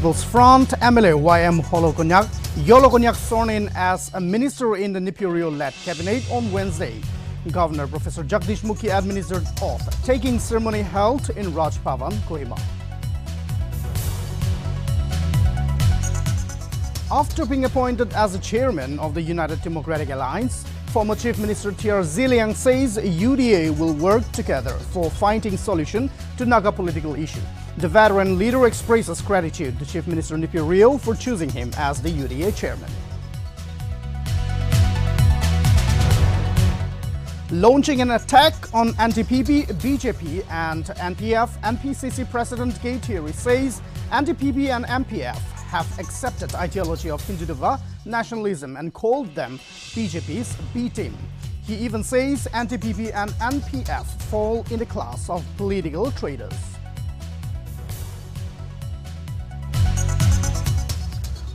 People's Front MLA YM Yolokonyak sworn in as a minister in the Nipirio-led cabinet on Wednesday. Governor Professor Jagdish Mukhi administered oath, taking ceremony held in Raj Bhavan, Kohima. After being appointed as the chairman of the United Democratic Alliance, former Chief Minister T.R. Ziliang says UDA will work together for finding solution to Naga political issue. The veteran leader expresses gratitude to Chief Minister Nipirio for choosing him as the UDA chairman. Launching an attack on Nltv, BJP and NPF, NPCC President Gay Thierry says Nltv and NPF have accepted ideology of Hindutva nationalism and called them BJP's B team. He even says Nltv and NPF fall in the class of political traitors.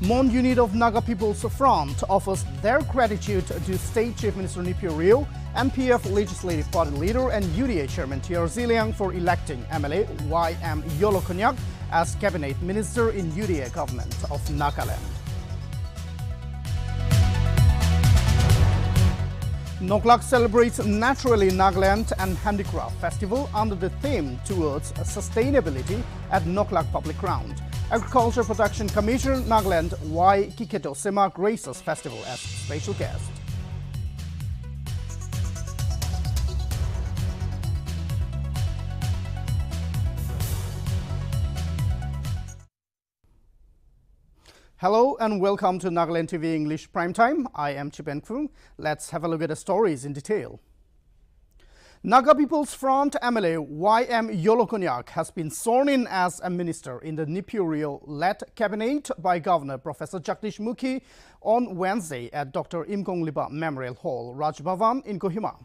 Mon unit of Naga People's Front offers their gratitude to State Chief Minister Nipirio, NPF Legislative Party Leader and UDA Chairman T.R. Ziliang for electing MLA YM Yolokonyak as Cabinet Minister in UDA government of Nagaland. Noklak celebrates Naturally Nagaland and Handicraft Festival under the theme towards sustainability at Noklak Public Ground. Agriculture Production Commissioner Nagaland Y. Kiketo Sema graces festival as special guest. Hello and welcome to Nltv English Primetime. I am Chipen Kung. Let's have a look at the stories in detail. Naga People's Front MLA YM Yolokonyak has been sworn in as a minister in the Nipirio-led cabinet by Governor Professor Jagdish Mukhi on Wednesday at Dr. Imkong Lipa Memorial Hall, Raj Bhavan in Kohima.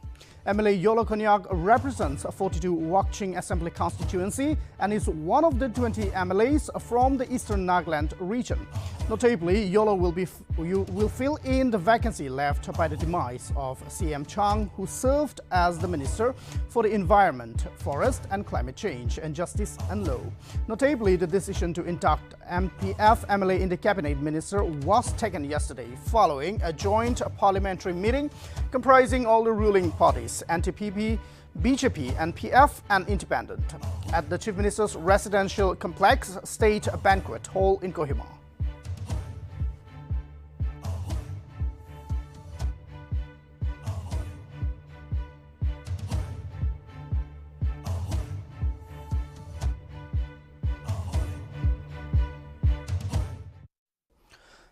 MLA Yolokonyak represents 42 Wakching Assembly constituency and is one of the 20 MLAs from the Eastern Nagaland region. Notably, Yolo will fill in the vacancy left by the demise of CM Chang, who served as the Minister for the Environment, Forest and Climate Change and Justice and Law. Notably, the decision to induct MPF MLA in the Cabinet Minister was taken yesterday following a joint parliamentary meeting comprising all the ruling parties, Nltv, BJP, NPF and Independent, at the Chief Minister's residential complex State Banquet Hall in Kohima.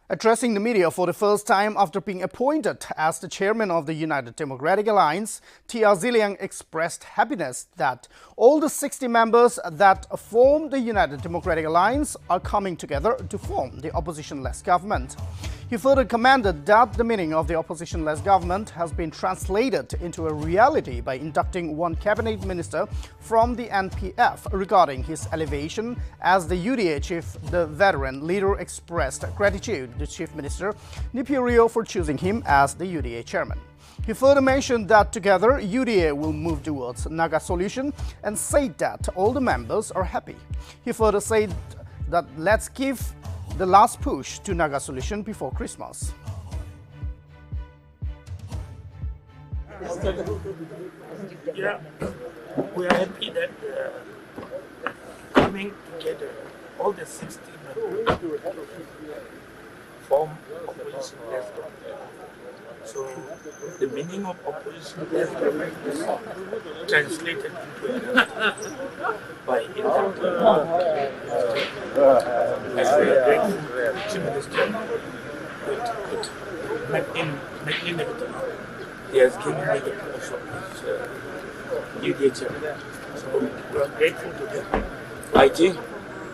Addressing the media for the first time after being appointed as the chairman of the United Democratic Alliance, T.R. Ziliang expressed happiness that all the 60 members that form the United Democratic Alliance are coming together to form the opposition-less government. He further commended that the meaning of the opposition-less government has been translated into a reality by inducting one cabinet minister from the NPF. Regarding his elevation as the UDA chief, the veteran leader expressed gratitude to Chief Minister Nipirio for choosing him as the UDA chairman. He further mentioned that together UDA will move towards Naga solution and said that all the members are happy. He further said that let's give the last push to Naga solution before Christmas. Yeah, we are happy that coming together, all the 60 members form opposition left government. So the meaning of opposition left government is translated into by inducting as we are grateful to the Chief Minister with magnanimity. He has given me the post of his UDA chairman. So we are grateful to them. I think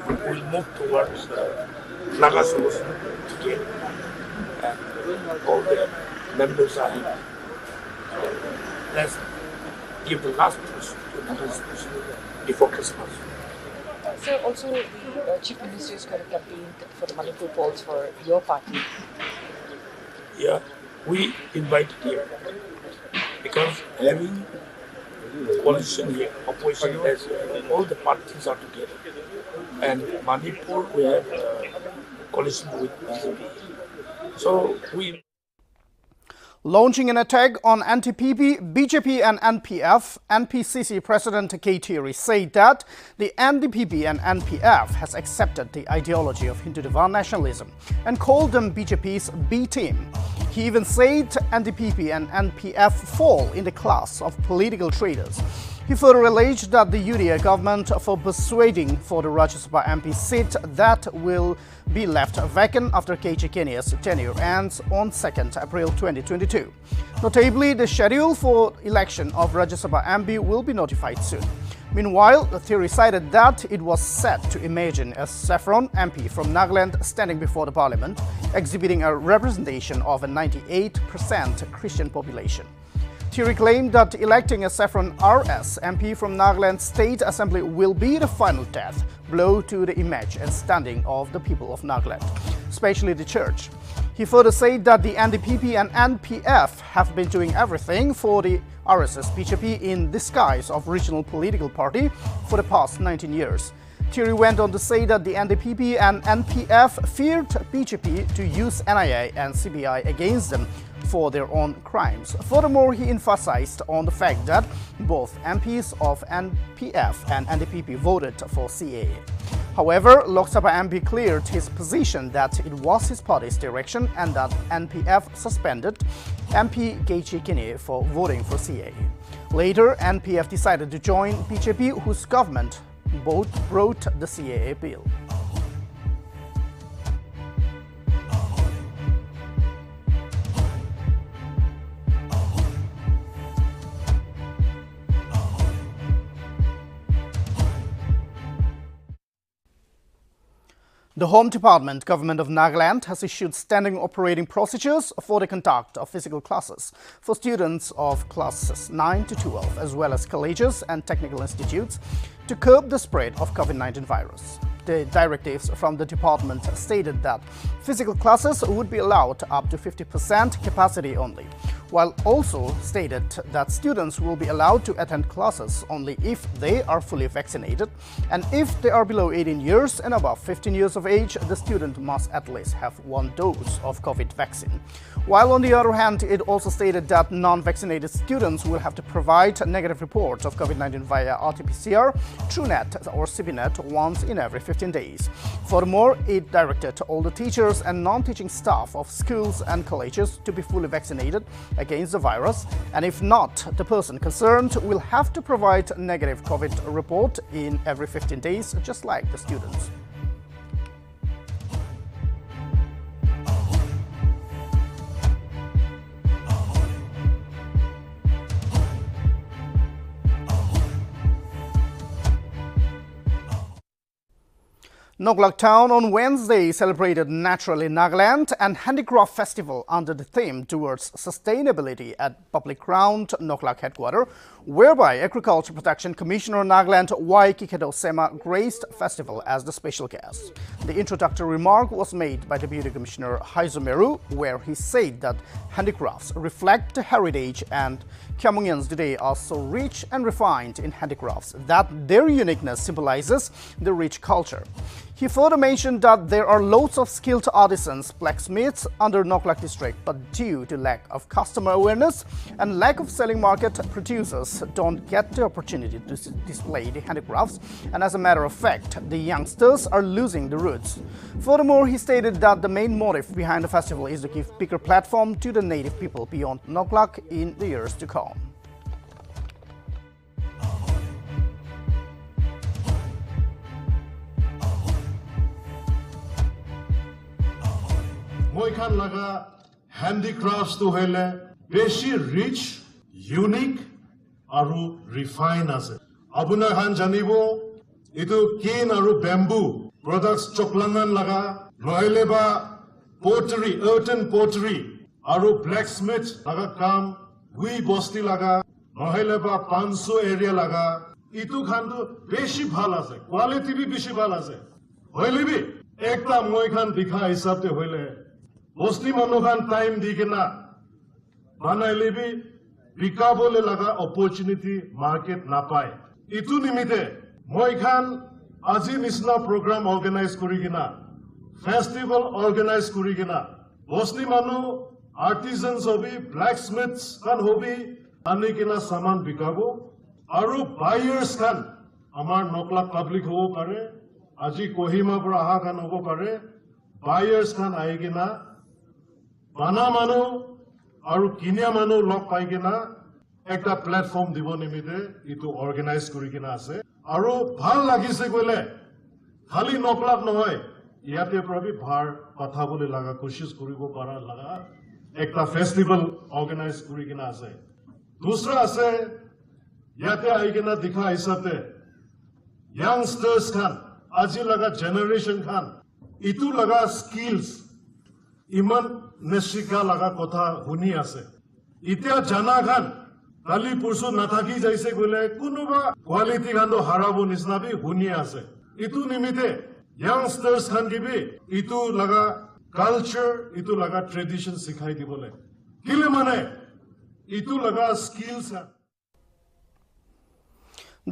we will move towards Naga solution together. And all the members are happy. Let's give the last push to Naga solution before Christmas. Sir, also the Chief Minister is going to campaign for the Manipur polls for your party. Yeah, we invited him because having coalition here, opposition as all the parties are together. And Manipur, we have coalition with BJP. So we. Launching an attack on Nltv, BJP and NPF, NPCC President K. Thierry said that the NDPP and NPF has accepted the ideology of Hindu-Devan nationalism and called them BJP's B team. He even said NDPP and NPF fall in the class of political traitors. He further alleged that the UDA government for persuading for the Rajya Sabha MP seat that will be left vacant after KG Kenya's tenure ends on 2nd April 2022. Notably, the schedule for election of Rajya Sabha MP will be notified soon. Meanwhile, the theory cited that it was set to imagine a saffron MP from Nagaland standing before the parliament, exhibiting a representation of a 98% Christian population. Thierry claimed that electing a saffron RS MP from Nagaland State Assembly will be the final death blow to the image and standing of the people of Nagaland, especially the church. He further said that the NDPP and NPF have been doing everything for the RSS BJP in disguise of regional political party for the past 19 years. Thierry went on to say that the NDPP and NPF feared BJP to use NIA and CBI against them for their own crimes. Furthermore, he emphasized on the fact that both MPs of NPF and NDPP voted for CAA. However, Lok Sabha MP cleared his position that it was his party's direction and that NPF suspended MP KG Kene for voting for CAA. Later, NPF decided to join BJP, whose government both wrote the CAA bill. The Home Department, Government of Nagaland, has issued standing operating procedures for the conduct of physical classes for students of classes 9 to 12, as well as colleges and technical institutes, to curb the spread of COVID-19 virus. The directives from the department stated that physical classes would be allowed up to 50% capacity only, while also stated that students will be allowed to attend classes only if they are fully vaccinated, and if they are below 18 years and above 15 years of age, the student must at least have 1 dose of COVID vaccine. While on the other hand, it also stated that non-vaccinated students will have to provide negative reports of COVID-19 via RT-PCR, TrueNet or CBNet once in every 15 days. Furthermore, it directed all the teachers and non-teaching staff of schools and colleges to be fully vaccinated against the virus, and if not, the person concerned will have to provide a negative COVID report in every 15 days, just like the students. Noklak town on Wednesday celebrated Naturally Nagaland and Handicraft Festival under the theme towards sustainability at public ground Noklak headquarters, whereby Agriculture Protection Commissioner Nagaland Y. Kikedo Sema graced festival as the special guest. The introductory remark was made by Deputy Commissioner Haizumeru, where he said that handicrafts reflect the heritage and Kyamungyans today are so rich and refined in handicrafts that their uniqueness symbolizes the rich culture. He further mentioned that there are loads of skilled artisans, blacksmiths under Noklak district, but due to lack of customer awareness and lack of selling market, producers don't get the opportunity to display the handicrafts, and as a matter of fact, the youngsters are losing the roots. Furthermore, he stated that the main motive behind the festival is to give bigger platform to the native people beyond Noklak in the years to come. Moikan laga handicrafts to hele beshi rich, unique, aru refined ase. Abuna khan janibo itu kin aru bamboo products choklangan laga noile ba pottery, earthen pottery aru blacksmith laga kam hui bosti laga noile ba 500 area laga itu khan to beshi bhal ase, quality bhi beshi bhal ase. Hoile bhi ekta moi khan dikha hisab te hoile Mostly Manohan time digena. Banailibi বিকাবলে লাগা opportunity market নাপায় ইটো নিমিতে মই খান আজি নিচিনা programme organise কৰি কিনা festival organise কৰি কিনা বস্তি মানুহ আৰ্টিজানছ হবি ব্লেকস্মিথছ খান হবি আনি কিনা সামান বিকাব আৰু বায়াৰ্ছ খান আমাৰ নকলা পাব্লিক হ'ব পাৰে আজি কহিমাৰ পৰা অহা খান হ'ব পাৰে বায়াৰ্ছ খান আহি কিনা বানা মানুহ আৰু কিনিয়া মানুহ লগ পাই কিনা একটা প্লেটফৰ্ম দিব নিমিতে ইটো অৰ্গেনাইজ কৰি কিনা আছে আৰু ভাল লাগিছে গলে খালি নকলাত নহয় ইয়াতে প্ৰবি ভাৰ কথা বুলি লাগা কোশিশ কৰিব পাৰা লাগা একটা ফেষ্টিভেল অৰ্গেনাইজ কৰি কিনা আছে দুসৰা আছে ইয়াতে আহি কিনা দেখা হিচাপে youngsters খান আজি লাগা জেনাৰেশ্যন খান ইটো লাগা স্কিলছ ইমান নেশিকা লাগা কথা শুনি আছে এতিয়া জানা খান কালি পৰশু নাথাকি যাইছে গলে কোনোবা কোৱালিটি খান হাৰাব নিচিনাবি শুনি আছে ইটো নিমিতে youngsters খান কিবি ইটো লাগা কালচাৰ ইটো লাগা ট্ৰেডিশ্যন শিখাই দিবলে কিলে মানে ইটো লাগা skills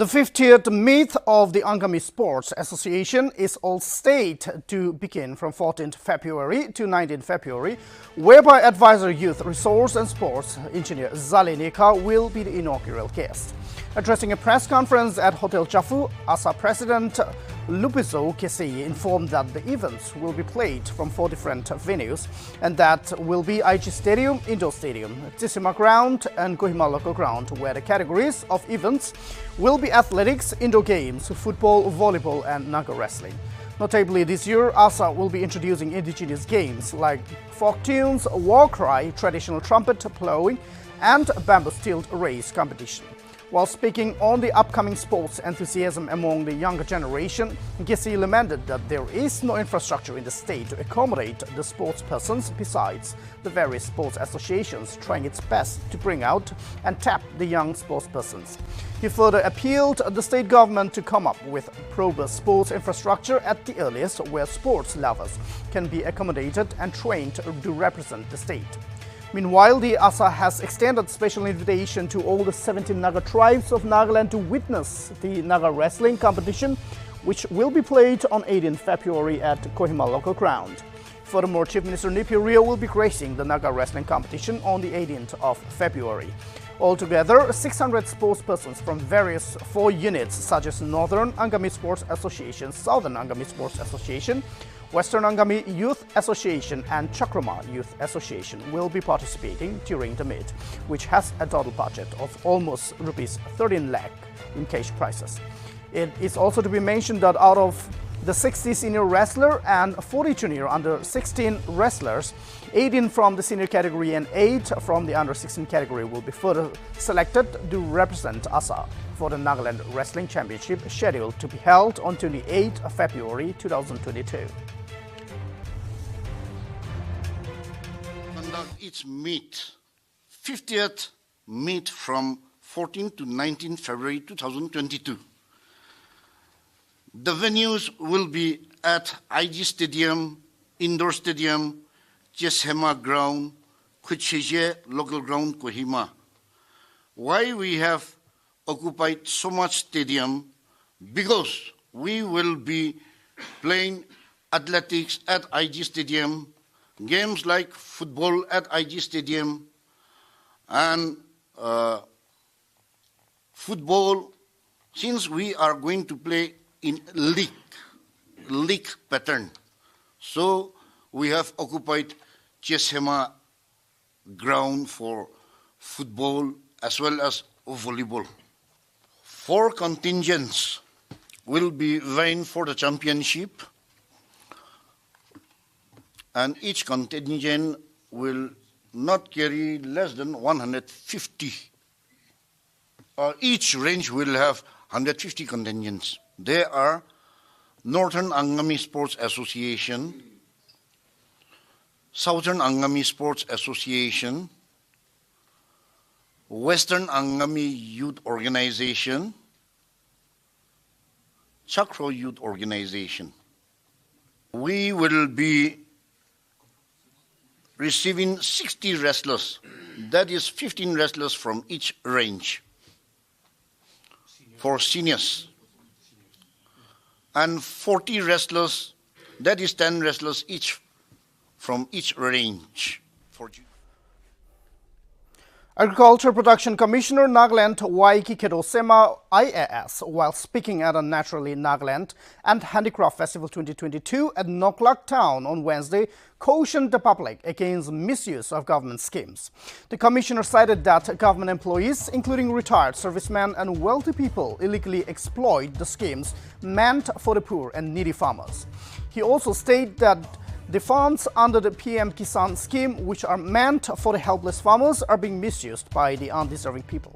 The 50th meet of the Angami Sports Association is all state to begin from 14th February to 19th February, whereby Advisor Youth Resource and Sports Engineer Zalineka will be the inaugural guest. Addressing a press conference at Hotel Chafu, ASA President Lupiso Kesei informed that the events will be played from 4 different venues, and that will be IG Stadium, Indoor Stadium, Tisima Ground and Kohima Local Ground, where the categories of events will be athletics, indoor games, football, volleyball and Naga wrestling. Notably, this year, ASA will be introducing indigenous games like folk tunes, war cry, traditional trumpet ploughing and bamboo stilt race competition. While speaking on the upcoming sports enthusiasm among the younger generation, Gessi lamented that there is no infrastructure in the state to accommodate the sports persons besides the various sports associations trying its best to bring out and tap the young sports persons. He further appealed the state government to come up with proper sports infrastructure at the earliest where sports lovers can be accommodated and trained to represent the state. Meanwhile, the ASA has extended special invitation to all the 17 Naga tribes of Nagaland to witness the Naga wrestling competition, which will be played on 18th February at Kohima Local Ground. Furthermore, Chief Minister Nipi Rio will be gracing the Naga wrestling competition on the 18th of February. Altogether, 600 sportspersons from various 4 units such as Northern Angami Sports Association, Southern Angami Sports Association, Western Angami Youth Association and Chakrama Youth Association will be participating during the meet, which has a total budget of almost rupees 13 lakh in cash prizes. It is also to be mentioned that out of the 60 senior wrestler and 40 junior under 16 wrestlers, 18 from the senior category and 8 from the under 16 category will be further selected to represent ASA for the Nagaland Wrestling Championship scheduled to be held on 28th of February 2022. Conduct its meet, 50th meet from 14 to 19 February 2022. The venues will be at IG Stadium, Indoor Stadium, Cheshema Ground, Kucheje Local Ground, Kohima. Why we have occupied so much stadium? Because we will be playing athletics at IG Stadium, games like football at IG Stadium, and football, since we are going to play in league pattern. So we have occupied Cheshema ground for football as well as volleyball. 4 contingents will be vying for the championship, and each contingent will not carry less than 150. Each range will have 150 contingents. They are Northern Angami Sports Association, Southern Angami Sports Association, Western Angami Youth Organization, Chakro Youth Organization. We will be receiving 60 wrestlers that is 15 wrestlers from each range for seniors, and 40 wrestlers, that is 10 wrestlers each from each range for juniors. Agriculture Production Commissioner Nagaland Waiki Kedosema IAS, while speaking at a Naturally Nagaland and Handicraft Festival 2022 at Noklak Town on Wednesday, cautioned the public against misuse of government schemes. The commissioner cited that government employees, including retired servicemen and wealthy people, illegally exploit the schemes meant for the poor and needy farmers. He also stated that the funds under the PM Kisan scheme, which are meant for the helpless farmers, are being misused by the undeserving people.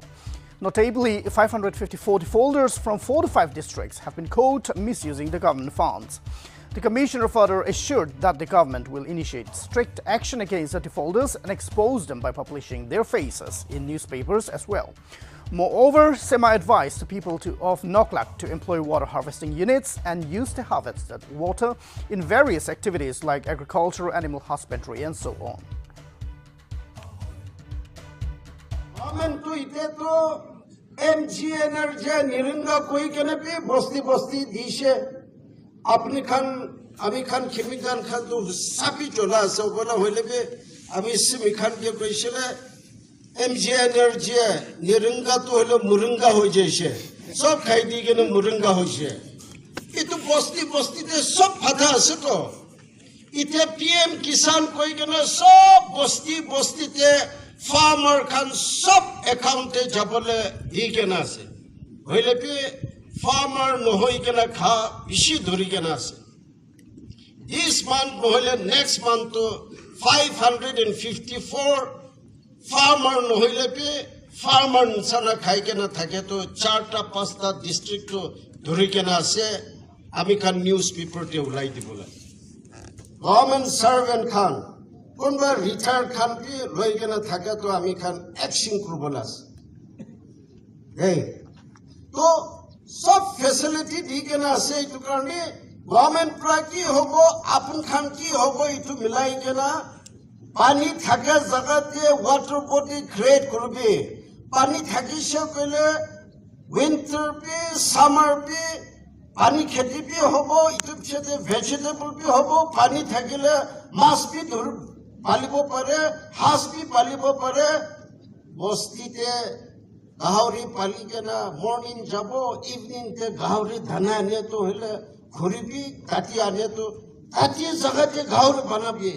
Notably, 554 defaulters from 45 districts have been caught misusing the government funds. The commissioner further assured that the government will initiate strict action against the defaulters and expose them by publishing their faces in newspapers as well. Moreover, SEMA advised the people of Noklak to employ water harvesting units and use the harvested water in various activities like agriculture, animal husbandry, and so on. MG energy nirunga to helo murunga ho jaise sob khai di ke murunga hoise itu bosti te sob phata ase to ite PM Kisan koi ke sob bosti te farmer khan sob account te jabole di ke na ase hoile pe farmer no hoi ke na kha bishi dhuri ke na ase this month no hole next month to 554 farmer no hoile pe farmer sana khai ke na thake to charta pasta district to dhuri ke na ase ami khan newspaper te ulai dibola government servant khan kunba retired khan pe loi ke na thake to ami khan action kurbolas hey to sob facility di ke na ase itu karone government pra ki hobo apun khan ki hobo itu milai ke na पानी थाके जगते water body create करबे पानी थाकी से पहले winter पे summer पे पानी खेती भी होबो इतु छते वेजिटेबल भी होबो पानी थाकिले माछ भी धर पालिबो पारे हास भी पालिबो पारे बस्तीते गाहरी पाली केना मॉर्निंग जाबो इवनिंग ते गाहरी धना ने तो हेले घुरी भी काटी आने तो काटी जगते गाहरी बनाबे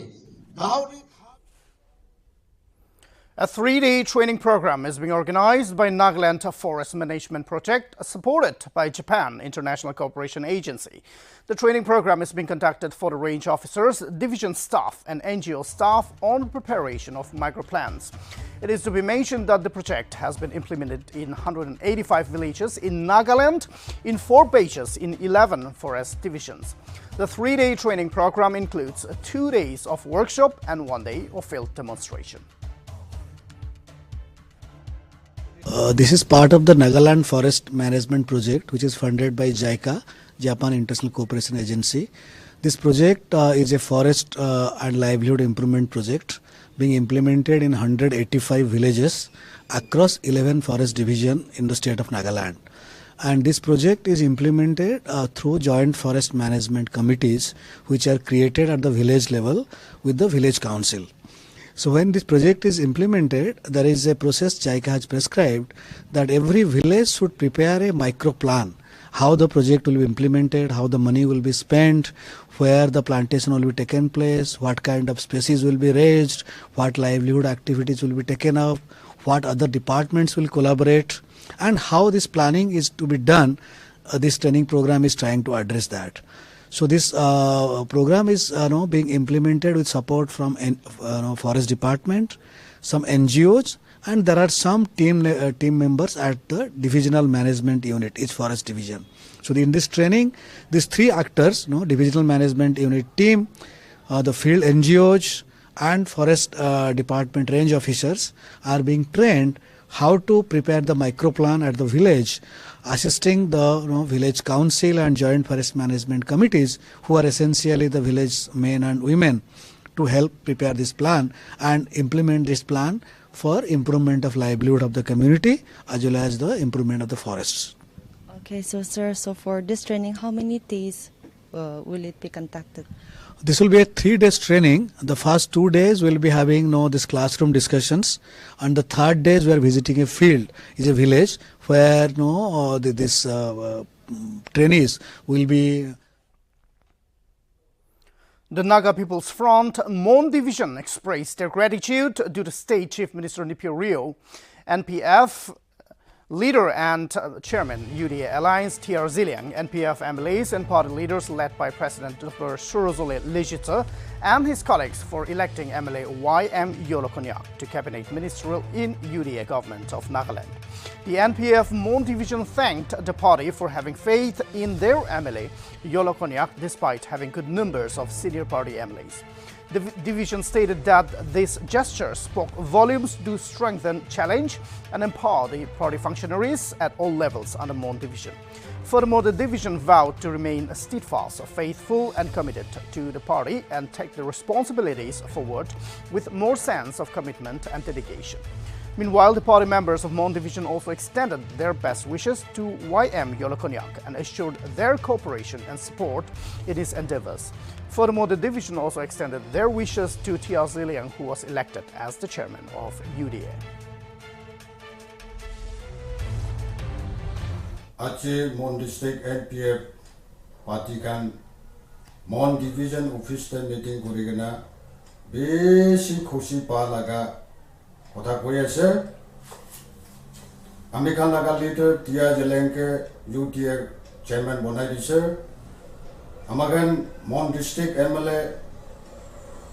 गाहरी A 3-day training program is being organized by Nagaland Forest Management Project, supported by Japan International Cooperation Agency. The training program is being conducted for the range officers, division staff and NGO staff on preparation of microplans. It is to be mentioned that the project has been implemented in 185 villages in Nagaland, in 4 bases in 11 forest divisions. The 3-day training program includes 2 days of workshop and 1 day of field demonstration. This is part of the Nagaland Forest Management Project, which is funded by JICA, Japan International Cooperation Agency. This project is a forest and livelihood improvement project being implemented in 185 villages across 11 forest divisions in the state of Nagaland. And this project is implemented through joint forest management committees, which are created at the village level with the village council. So when this project is implemented, there is a process JICA has prescribed that every village should prepare a micro plan, how the project will be implemented, how the money will be spent, where the plantation will be taken place, what kind of species will be raised, what livelihood activities will be taken up, what other departments will collaborate, and how this planning is to be done. This training program is trying to address that. So this program is being implemented with support from Forest Department, some NGOs, and there are some team members at the divisional management unit, each forest division. So in this training, these 3 actors, divisional management unit team, the field NGOs, and Forest Department range officers are being trained how to prepare the micro plan at the village, assisting the village council and joint forest management committees, who are essentially the village men and women, to help prepare this plan and implement this plan for improvement of livelihood of the community as well as the improvement of the forests. Okay, so sir, so for this training, how many days will it be conducted? This will be a 3 days training. The first 2 days we'll be having this classroom discussions, and the third days we are visiting a field, is a village where this trainees will be. The Naga People's Front Mon Division expressed their gratitude to the State Chief Minister Nipio Rio, NPF leader and chairman UDA Alliance TR Ziliang, NPF MLAs and party leaders led by President Dr. Surozole Lejitsa and his colleagues for electing MLA YM Yolokonyak to cabinet ministerial in UDA government of Nagaland. The NPF Mon Division thanked the party for having faith in their MLA Yolokonyak despite having good numbers of senior party MLAs. The division stated that this gesture spoke volumes to strengthen, challenge and empower the party functionaries at all levels under Mon Division. Furthermore, the division vowed to remain steadfast, faithful and committed to the party and take the responsibilities forward with more sense of commitment and dedication. Meanwhile, the party members of Mon Division also extended their best wishes to YM Yolokonyak and assured their cooperation and support in his endeavors. Furthermore, the division also extended their wishes to TR Ziliang, who was elected as the chairman of UDA. Ache Mon District NPF Party kan Mon Division Office meeting kurigana besi khushi pa laga kotha koi ase American laga leader TR Ziliang ke UDA chairman bonai dise Amagan Mon District MLA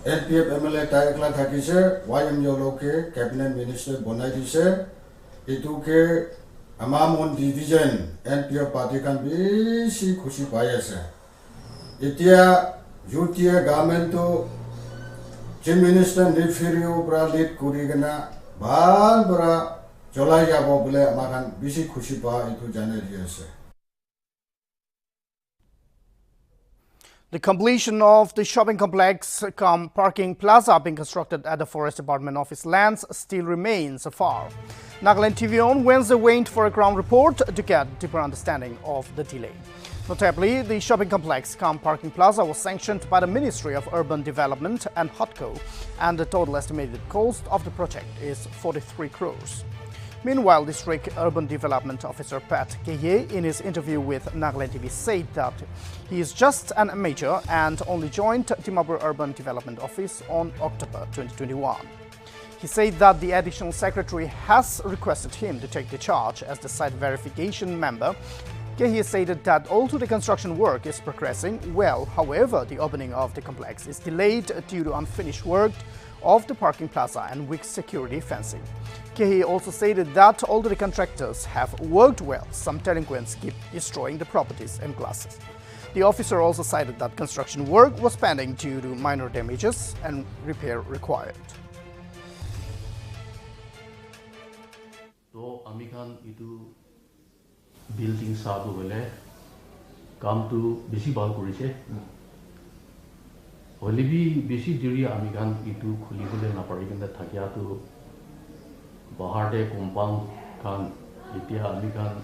NPF MLA taikla thakise YM Yolo ke cabinet minister bonai dise itu ke Ama Mon Division NPF party kan besi khushi pai ase etia UTA government to chief minister Nltv pra lead kurigana bal bra cholai jabo bole amakan besi khushi pa itu janari ase. The completion of the shopping complex cum parking plaza being constructed at the Forest Department office lands still remains afar. Nagaland TV on Wednesday went for a ground report to get deeper understanding of the delay. Notably, the shopping complex cum parking plaza was sanctioned by the Ministry of Urban Development and HOTCO, and the total estimated cost of the project is 43 crores. Meanwhile, District Urban Development Officer Pat Keye, in his interview with Nagaland TV, said that he is just an amateur and only joined Dimapur Urban Development Office on October 2021. He said that the additional secretary has requested him to take the charge as the site verification member. Keye stated that although the construction work is progressing well, however, the opening of the complex is delayed due to unfinished work of the parking plaza and weak security fencing. Keye also stated that although the contractors have worked well, some delinquents keep destroying the properties and glasses. The officer also cited that construction work was pending due to minor damages and repair required. So, amikhan itu building sadu bole kam tu besi bal korise. Holibi besi diri amikhan itu khuli bole na pari kena thakia tu bahar de compound kan etia amikhan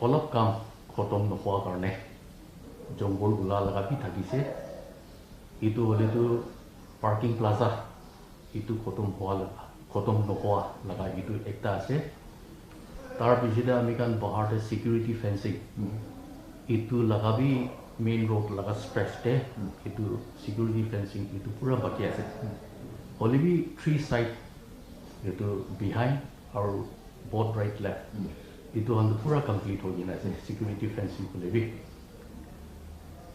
olop kam khotom nohua karne jonggol gula laga pi thakise itu hole tu parking plaza itu khotom nohua laga itu ekta ase tar piside amikhan bahar de security fencing itu laga bi main road laga stretch de itu security fencing itu pura baki ase hole bi three side itu behind our both right left itu han pura complete ho gina ase security fencing ko lebi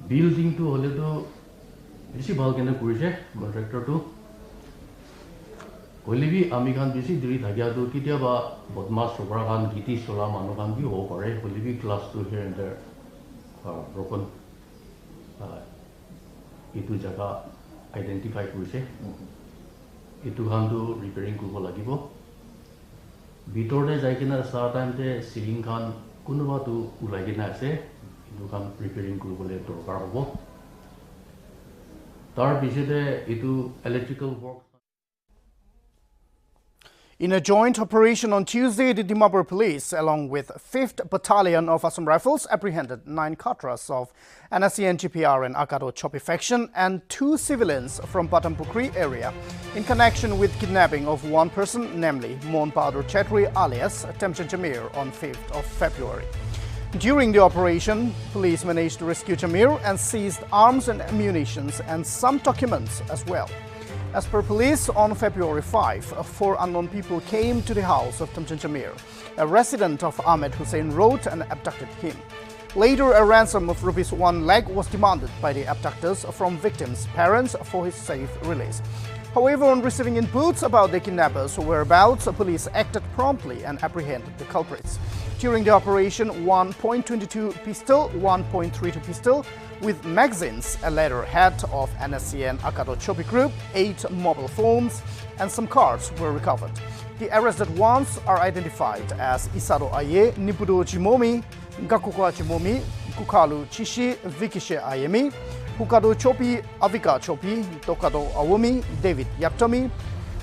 building to hole to bisi bhal kena kurise contractor to hole bi ami khan bisi diri thagya to kitia ba bodmas sobra khan giti sola manu khan bi ho pare hole bi class to here and there broken itu jaga identify kurise itu khan to repairing kurbo lagibo bitor de jai kena sa time te ceiling khan kunuba tu ulai kena ase itu khan repairing kurbo le dorkar hobo tar biside itu electrical work In a joint operation on Tuesday, the Dimapur police, along with 5th Battalion of Assam Rifles, apprehended 9 cadres of NSCN GPR and Akado Chopi faction and 2 civilians from Patampukri area in connection with kidnapping of one person, namely Mon Bahadur Chetri alias Temchan Jamir, on 5th of February. During the operation, police managed to rescue Jamir and seized arms and ammunition and some documents as well. As per police, on February 5, 4 unknown people came to the house of Temchan Jamir, a resident of Ahmed Hussein Road, and abducted him. Later, a ransom of Rs 1 lakh was demanded by the abductors from victims' parents for his safe release. However, on receiving inputs about the kidnappers' whereabouts, police acted promptly and apprehended the culprits. During the operation, 1.22 pistol, 1.32 pistol with magazines, a letterhead of NSCN Akado Chopi Group, 8 mobile phones, and some cards were recovered. The arrested ones are identified as Isado Aye, Nipudo Jimomi, Gakuka Jimomi, Kukalu Chishi, Vikishe Ayemi, Hukado Chopi, Avika Chopi, Tokado Awumi, David Yaptomi,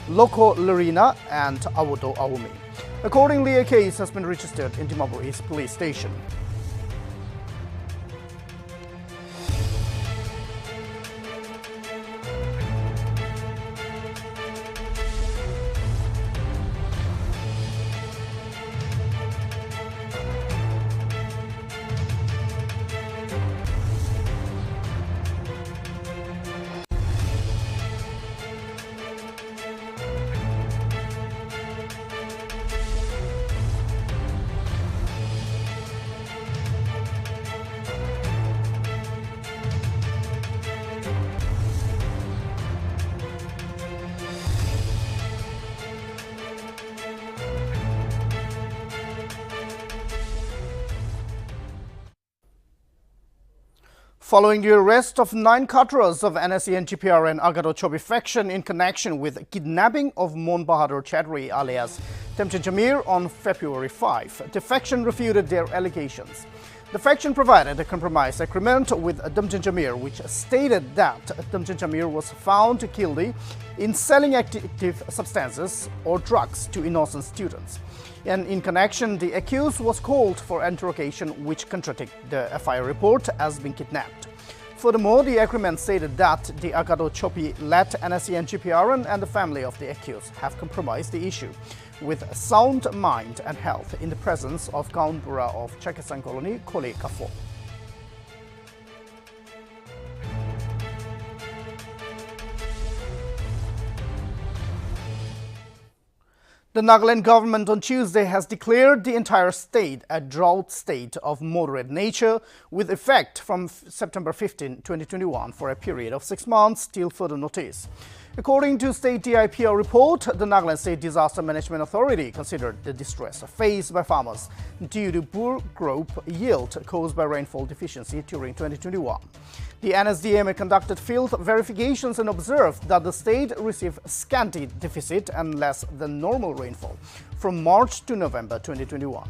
Loko Lorina, and Awodo Awumi. Accordingly, a case has been registered in Dimapur East Police Station. Following the arrest of 9 cadres of NSCN GPR and Akado Chopi faction in connection with kidnapping of Mon Bahadur Chetri alias Temchan Jamir on February 5, the faction refuted their allegations. The faction provided a compromise agreement with Temchan Jamir, which stated that Temchan Jamir was found guilty in selling active substances or drugs to innocent students. And in connection, the accused was called for interrogation, which contradicted the FIR report as being kidnapped. Furthermore, the agreement stated that the Akado Chopi-led NSCN GPR and the family of the accused have compromised the issue with sound mind and health in the presence of Kaunpura of Chakistan Colony, Kole Kafo. The Nagaland government on Tuesday has declared the entire state a drought state of moderate nature with effect from September 15, 2021 for a period of 6 months till further notice. According to State DIPR report, the Nagaland State Disaster Management Authority considered the distress faced by farmers due to poor crop yield caused by rainfall deficiency during 2021. The NSDMA conducted field verifications and observed that the state received scanty deficit and less than normal rainfall from March to November 2021.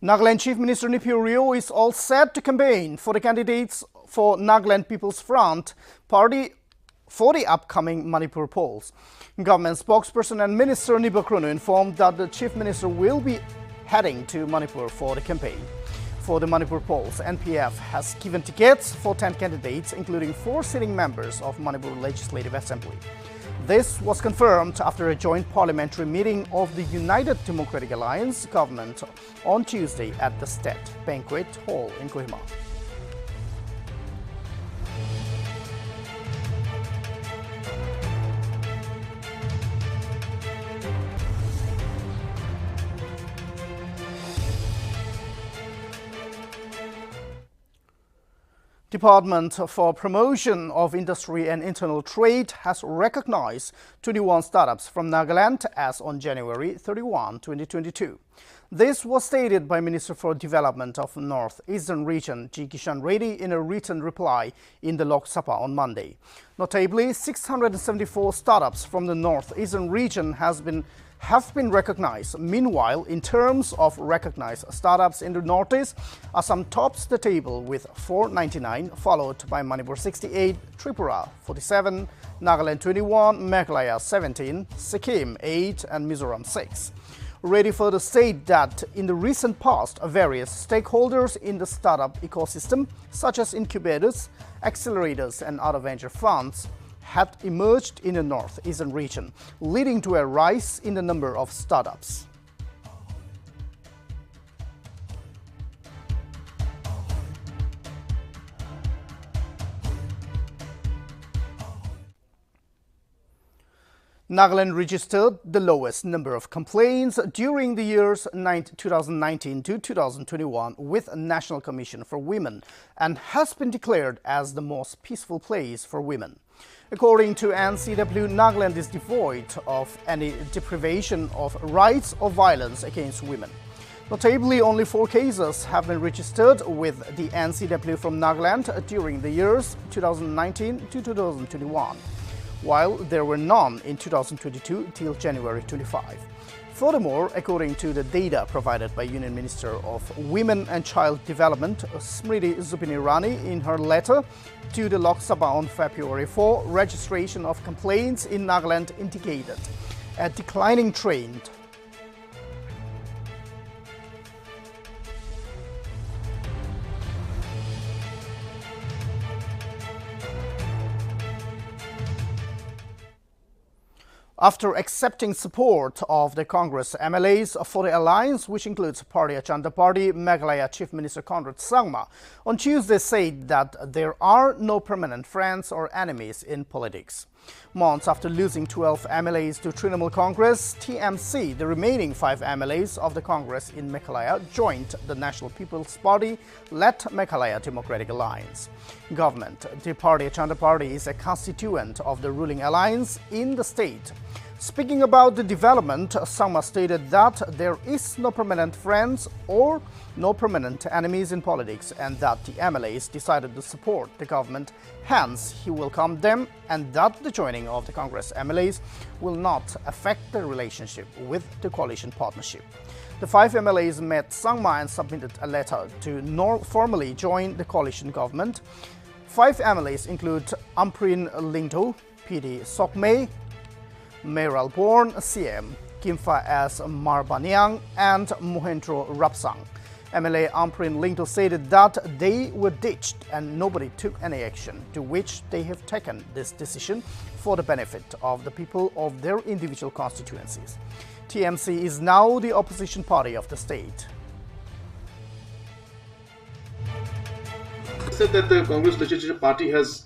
Nagaland Chief Minister Nipurio is all set to campaign for the candidates for Nagaland People's Front Party for the upcoming Manipur polls. Government spokesperson and Minister Nibakrono informed that the Chief Minister will be heading to Manipur for the campaign. For the Manipur polls, NPF has given tickets for 10 candidates, including 4 sitting members of Manipur Legislative Assembly. This was confirmed after a joint parliamentary meeting of the United Democratic Alliance government on Tuesday at the State Banquet Hall in Kohima. Department for Promotion of Industry and Internal Trade has recognized 21 startups from Nagaland as on January 31, 2022. This was stated by Minister for Development of North-Eastern Region G. Kishan Reddy in a written reply in the Lok Sabha on Monday. Notably, 674 startups from the North-Eastern Region have been recognized. Meanwhile, in terms of recognized startups in the Northeast, Assam tops the table with 499, followed by Manipur 68, Tripura 47, Nagaland 21, Meghalaya 17, Sikkim 8, and Mizoram 6. Ready further state that in the recent past, various stakeholders in the startup ecosystem, such as incubators, accelerators, and other venture funds, had emerged in the northeastern region, leading to a rise in the number of startups. Nagaland registered the lowest number of complaints during the years 2019 to 2021 with a National Commission for Women and has been declared as the most peaceful place for women. According to NCW, Nagaland is devoid of any deprivation of rights or violence against women. Notably, only 4 cases have been registered with the NCW from Nagaland during the years 2019 to 2021. While there were none in 2022 till January 25. Furthermore, according to the data provided by Union Minister of Women and Child Development, Smriti Zupini Rani, in her letter to the Lok Sabha on February 4, registration of complaints in Nagaland indicated a declining trend. After accepting support of the Congress MLAs for the alliance, which includes Bharatiya Janata Party, Meghalaya Chief Minister Conrad Sangma on Tuesday said that there are no permanent friends or enemies in politics. Months after losing 12 MLAs to Trinamool Congress, TMC, the remaining 5 MLAs of the Congress in Meghalaya, joined the National People's Party-led Meghalaya Democratic Alliance. Government, the Bharatiya Janata Party, is a constituent of the ruling alliance in the state. Speaking about the development, Sangma stated that there is no permanent friends or no permanent enemies in politics and that the MLAs decided to support the government, hence he welcomed them, and that the joining of the Congress MLAs will not affect the relationship with the coalition partnership. The 5 MLAs met Sangma and submitted a letter to formally join the coalition government. 5 MLAs include Amprin Lingto, PD Sokmei, Meral Born, CM, Kimfa S. Marbanyang, and Mohendro Rapsang. MLA Amprin Lingto stated that they were ditched and nobody took any action, to which they have taken this decision for the benefit of the people of their individual constituencies. TMC is now the opposition party of the state. Said that the Congress Legislative Party has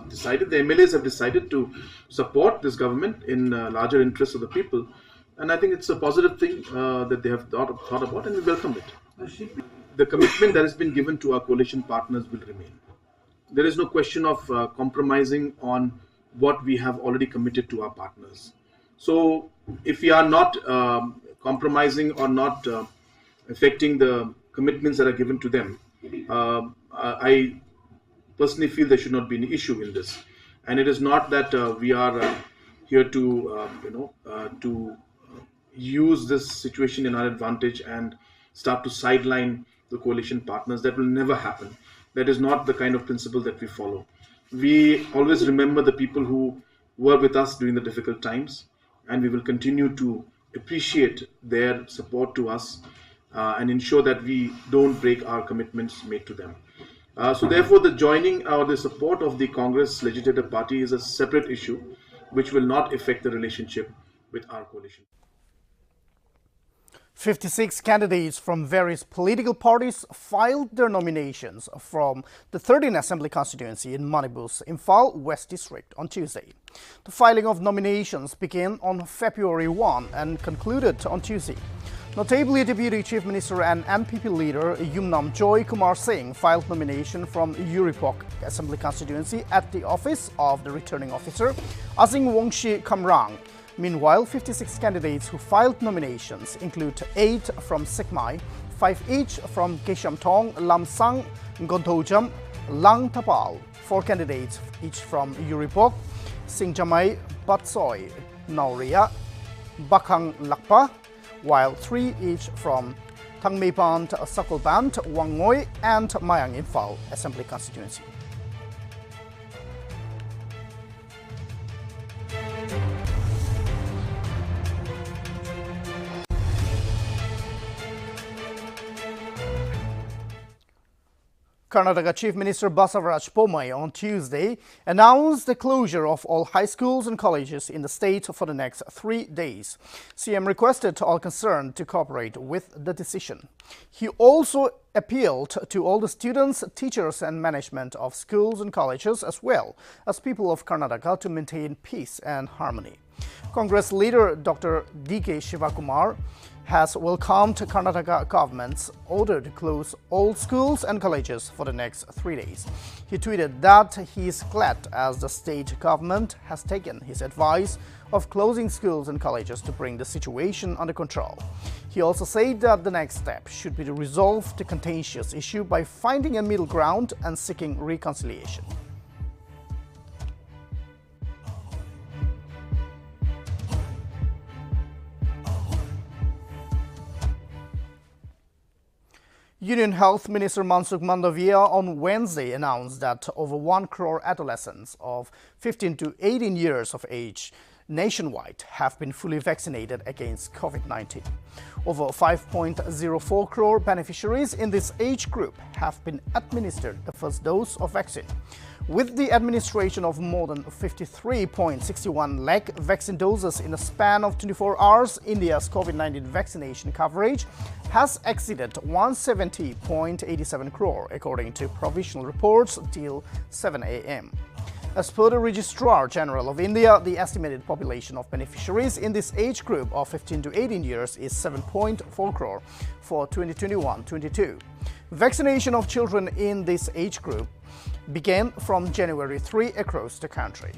decided, the MLAs have decided to support this government in larger interests of the people, and I think it's a positive thing that they have thought about, and we welcome it. The commitment that has been given to our coalition partners will remain. There is no question of compromising on what we have already committed to our partners. So if we are not compromising or not affecting the commitments that are given to them, I personally feel there should not be an issue in this. And it is not that we are here to, to use this situation in our advantage and start to sideline the coalition partners. That will never happen. That is not the kind of principle that we follow. We always remember the people who were with us during the difficult times, and we will continue to appreciate their support to us and ensure that we don't break our commitments made to them. So therefore, the joining or the support of the Congress Legislative Party is a separate issue which will not affect the relationship with our coalition. 56 candidates from various political parties filed their nominations from the 13th Assembly constituency in Manipur's Imphal West District on Tuesday. The filing of nominations began on February 1 and concluded on Tuesday. Notably, Deputy Chief Minister and MPP leader Yumnam Joy Kumar Singh filed nomination from Uripok Assembly constituency at the office of the returning officer Azing Wongshi Kamrang. Meanwhile, 56 candidates who filed nominations include 8 from Sikmai, 5 each from Geshamtong, Lamsang, Godhojam, Lang Tapal, 4 candidates each from Uripok, Singjamai, Batsoy, Nauria, Bakhang Lakpa, while 3 each from Thangmeipant, Sakulband, Wangoi, and Mayang Imphal Assembly constituency. Karnataka Chief Minister Basavaraj Bommai on Tuesday announced the closure of all high schools and colleges in the state for the next 3 days. CM requested all concerned to cooperate with the decision. He also appealed to all the students, teachers and management of schools and colleges as well as people of Karnataka to maintain peace and harmony. Congress leader Dr. D.K. Shivakumar has welcomed Karnataka government's order to close all schools and colleges for the next 3 days. He tweeted that he is glad as the state government has taken his advice of closing schools and colleges to bring the situation under control. He also said that the next step should be to resolve the contentious issue by finding a middle ground and seeking reconciliation. Union Health Minister Mansukh Mandavia on Wednesday announced that over 1 crore adolescents of 15 to 18 years of age nationwide have been fully vaccinated against COVID-19. Over 5.04 crore beneficiaries in this age group have been administered the first dose of vaccine. With the administration of more than 53.61 lakh vaccine doses in a span of 24 hours, India's COVID-19 vaccination coverage has exceeded 170.87 crore, according to provisional reports till 7 a.m. As per the Registrar General of India, the estimated population of beneficiaries in this age group of 15 to 18 years is 7.4 crore for 2021-22. Vaccination of children in this age group began from January 3 across the country.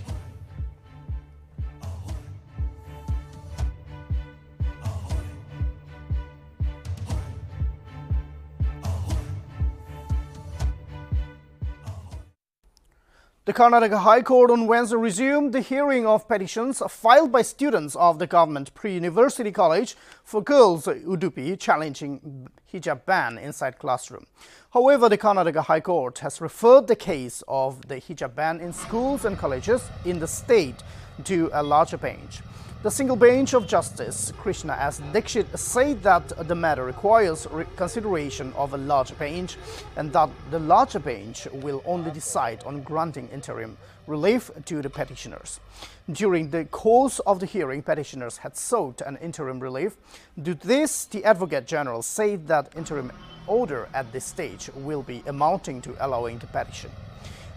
The Karnataka High Court on Wednesday resumed the hearing of petitions filed by students of the government pre-university college for girls Udupi challenging hijab ban inside classroom. However, the Karnataka High Court has referred the case of the hijab ban in schools and colleges in the state to a larger bench. The single bench of Justice Krishna S. Dixit said that the matter requires consideration of a larger bench and that the larger bench will only decide on granting interim relief to the petitioners. During the course of the hearing, petitioners had sought an interim relief. Due to this, the Advocate General said that interim order at this stage will be amounting to allowing the petition.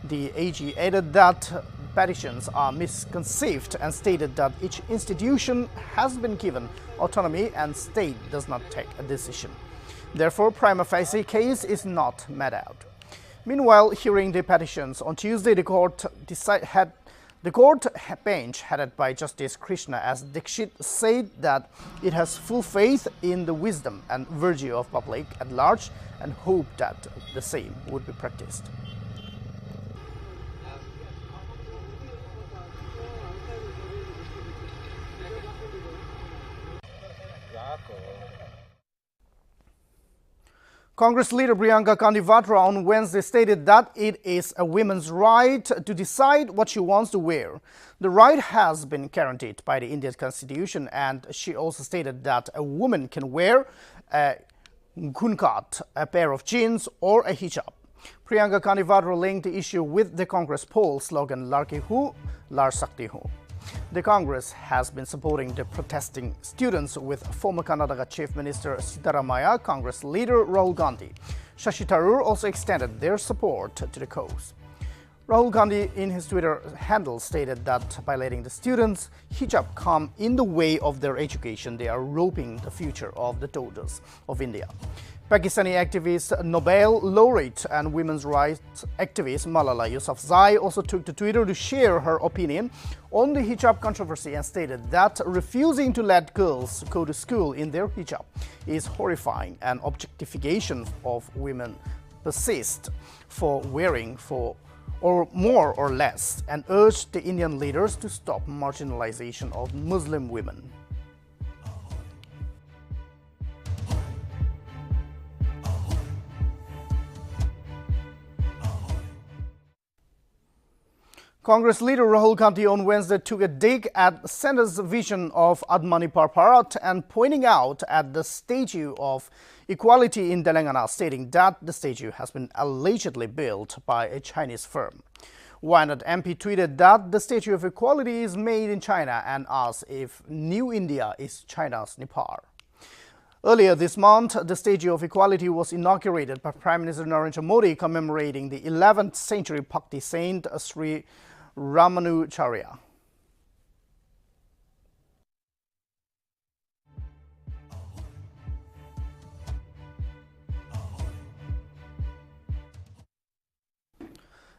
The AG added that petitions are misconceived and stated that each institution has been given autonomy and state does not take a decision. Therefore, prima facie case is not made out. Meanwhile, hearing the petitions on Tuesday, the court bench headed by Justice Krishna S. Dixit said that it has full faith in the wisdom and virtue of public at large and hoped that the same would be practiced. Congress leader Priyanka Gandhi Vadra on Wednesday stated that it is a woman's right to decide what she wants to wear. The right has been guaranteed by the Indian Constitution, and she also stated that a woman can wear a ghunkat, a pair of jeans or a hijab. Priyanka Gandhi Vadra linked the issue with the Congress poll slogan "Larki Hu, Lar Sakti Hu." The Congress has been supporting the protesting students with former Karnataka Chief Minister Siddaramaiah, Congress leader Rahul Gandhi. Shashi Tharoor also extended their support to the cause. Rahul Gandhi in his Twitter handle stated that by letting the students' hijab come in the way of their education, they are robbing the future of the daughters of India. Pakistani activist, Nobel laureate and women's rights activist Malala Yousafzai also took to Twitter to share her opinion on the hijab controversy and stated that refusing to let girls go to school in their hijab is horrifying and objectification of women persists for wearing for or more or less, and urged the Indian leaders to stop marginalization of Muslim women. Congress leader Rahul Gandhi on Wednesday took a dig at Centre's vision of Atmanirbhar Bharat and pointing out at the Statue of Equality in Telangana, stating that the statue has been allegedly built by a Chinese firm. Wayanad MP tweeted that the Statue of Equality is made in China and asked if New India is China's Nepal. Earlier this month, the Statue of Equality was inaugurated by Prime Minister Narendra Modi, commemorating the 11th century Bhakti saint Sri Ramanujarya.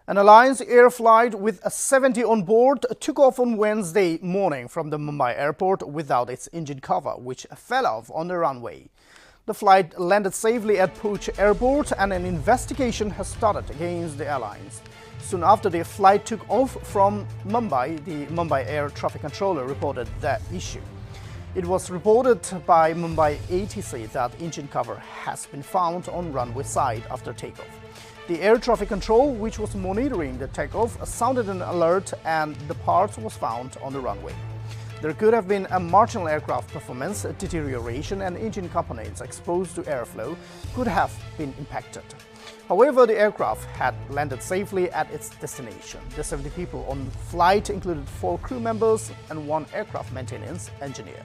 An Alliance Air flight with 70 on board took off on Wednesday morning from the Mumbai airport without its engine cover, which fell off on the runway. The flight landed safely at Pooch Airport and an investigation has started against the airlines. Soon after the flight took off from Mumbai, the Mumbai Air Traffic Controller reported the issue. It was reported by Mumbai ATC that engine cover has been found on runway side after takeoff. The air traffic control, which was monitoring the takeoff, sounded an alert and the parts was found on the runway. There could have been a marginal aircraft performance deterioration and engine components exposed to airflow could have been impacted. However, the aircraft had landed safely at its destination. The 70 people on flight included 4 crew members and 1 aircraft maintenance engineer.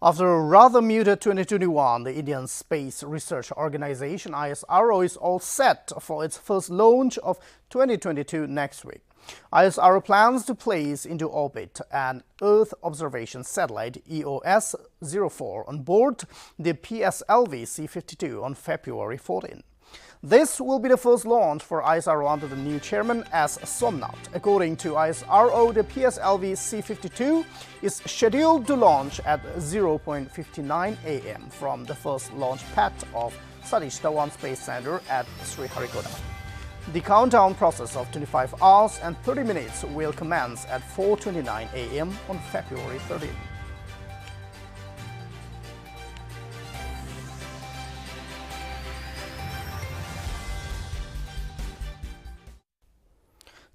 After a rather muted 2021, the Indian Space Research Organization ISRO is all set for its first launch of 2022 next week. ISRO plans to place into orbit an Earth observation satellite EOS-04 on board the PSLV C-52 on February 14. This will be the first launch for ISRO under the new chairman as Somnath. According to ISRO, the PSLV C-52 is scheduled to launch at 0:59 a.m. from the first launch pad of Satish Dhawan Space Center at Sriharikota. The countdown process of 25 hours and 30 minutes will commence at 4:29 a.m. on February 13.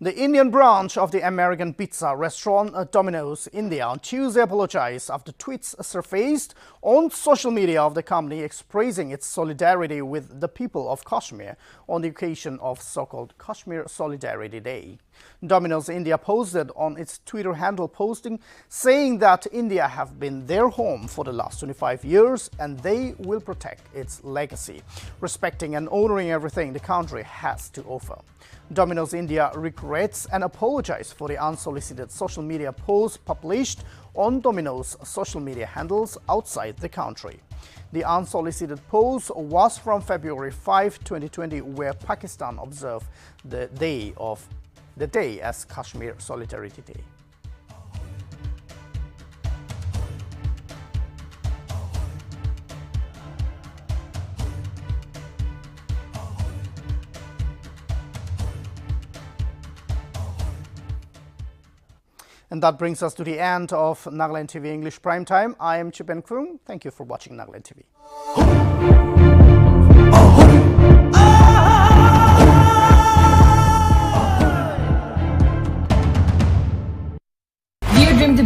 The Indian branch of the American pizza restaurant Domino's India on Tuesday apologized after tweets surfaced on social media of the company expressing its solidarity with the people of Kashmir on the occasion of so-called Kashmir Solidarity Day. Domino's India posted on its Twitter handle posting saying that India have been their home for the last 25 years and they will protect its legacy, respecting and honoring everything the country has to offer. Domino's India regrets and apologizes for the unsolicited social media posts published on Domino's social media handles outside the country. The unsolicited post was from February 5, 2020, where Pakistan observed the day as Kashmir Solidarity Day. And that brings us to the end of Nagaland TV English Primetime. I am Chipen Krung. Thank you for watching Nagaland TV.